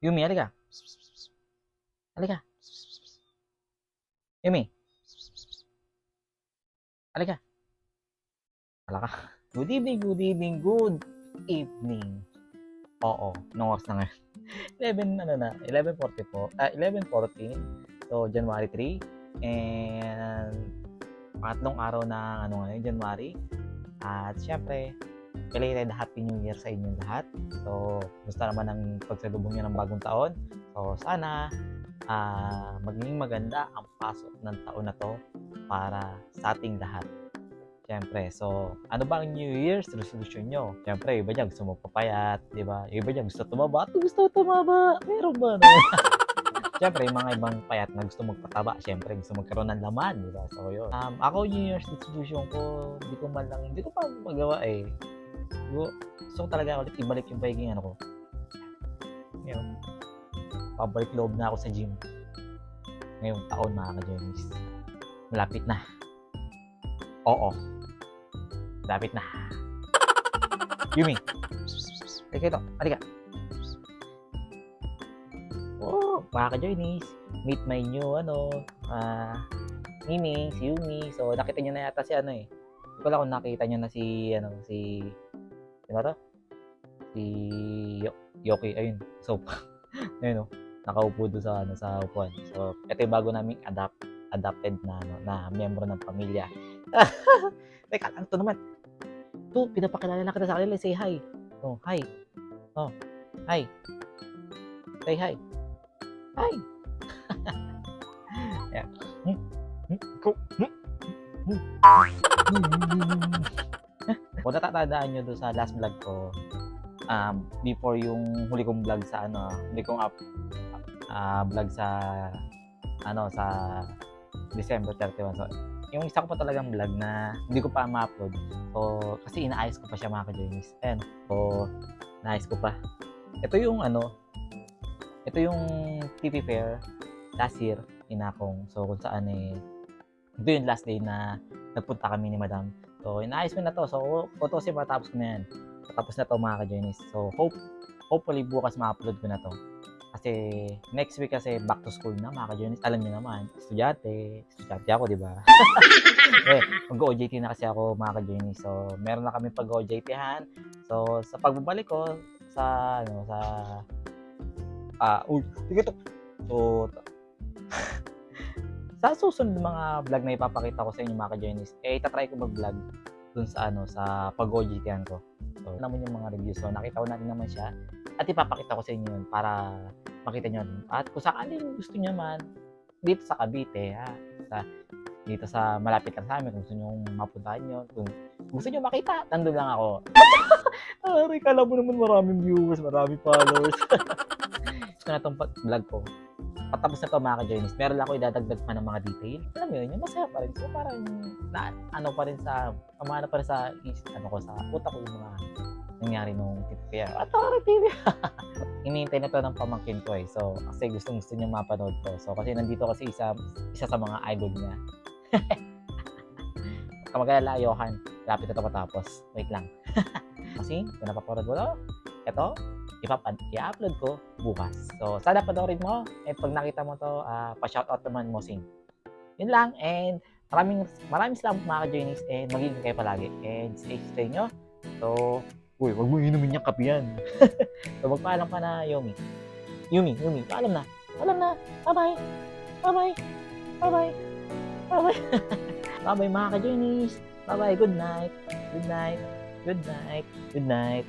Yumi, halika. Halika. Yumi, halika. Hala ka. Good evening, good evening, good evening. Oo, nung oras na ngayon. 11:40 po. 11:14. So, January 3. And pangatlong araw ng ngayon, January. At syempre, belated Happy New Year sa inyong lahat. So, gusto naman ang pagsalubong nyo ng bagong taon. So, sana maging maganda ang pasok ng taon na to para sa ating lahat. Siyempre, so, ano ba ang New Year's resolution nyo? Siyempre, iba dyan gusto magpapayat, di ba? Iba dyan gusto tumaba. Gusto tumaba. Meron ba? No? Siyempre, yung mga ibang payat na gusto magpataba, siyempre, gusto magkaroon ng laman, di ba? So, yun. Ako, New Year's resolution ko, hindi ko pa magawa eh. Gusto ko talaga ulit ibalik yung pagiging ko. Ngayon, pabalik loob na ako sa gym. Ngayong taon, mga ka-Jonis. Malapit na. Oo. Malapit na. Yumi. Halika ito. Halika. Oh, mga ka-Jonis. Meet my new, Mimi, si Yumi. So, nakita niyo na yata si Hindi ko lang kung nakita niyo na si di ba to? Si Yoki, ayun. So, ayun nakaupo doon sa upuan. So, ito yung bago naming adopted na miyembro ng pamilya. Teka, ano to naman? To, pinapakilala na kita sa kanila. Say hi. Oh, hi. Oh, hi. Say hi. Hi. Yeah. Kung natatandaan nyo doon sa last vlog ko, before yung huli kong vlog sa huli kong vlog sa sa December 31. So, yung isa ko pa talagang vlog na hindi ko pa ma-upload. So, kasi inaayos ko pa siya, mga ka-Jonis. Ayan. So, inaayos ko pa. Ito yung TV fair last year, inakong. So, kung saan ito yung last day na nagpunta kami ni Madam. So, inaayos ko na to. So, photos matapos ko na yan. Tapos na to, mga ka-Jonis. So, hopefully bukas ma-upload ko na to. Kasi next week kasi back to school na, mga ka-Jonis. Alam niyo naman, estudyante ako, di ba? Mag-OJT na kasi ako, mga ka-Jonis. So, meron na kami pag-OJT-han. So, sa pagbabalik ko sa sige to. So, sa susunod mga vlog na ipapakita ko sa inyo, mga ka-Jonis, itatry ko mag-vlog dun sa sa pag-OJT-han ko. So, naman yung mga reviews. So, nakita ko na rin naman siya. At ipapakita ko sa inyo yun para makita nyo rin. At kung sakaling gusto nyo man, dito sa Cavite, dito sa malapit lang sa amin, kung gusto nyo mapuntahan nyo, kung gusto nyo makita, nandun lang ako. Aray, kala mo naman maraming viewers, maraming followers. Ito na itong vlog ko. Patapos na ito, mga ka-Jonis, meron lang ako idadagdag pa ng mga detail. Alam mo yun, yung masaya pa rin. So, parang pa rin sa sa utak ko yung mga nangyari nung TV. At TV. Hinihintay na to ng pamangkin ko eh. So, kasi gusto niya mapanood to. So, kasi nandito kasi isa sa mga idol niya. Kamag-alala, Johan. Lapit na to matapos. Wait lang. Kasi, kung napapanood mo to, ito, i-upload ko bukas. So, sana panoorin mo. And pag nakita mo to, pa-shoutout naman mo, Sing. Yun lang. And maraming salamat, mga ka-Jonis. And magiging kayo palagi. And stay sa inyo. So, uy, wag mo inumin niyang kape yan. So, magpaalam ka na, Yumi. Yumi, paalam na. Bye-bye. Bye-bye. Bye-bye. Bye-bye. Bye-bye, mga ka-Jonis. Bye-bye. Good night. Good night. Good night. Good night.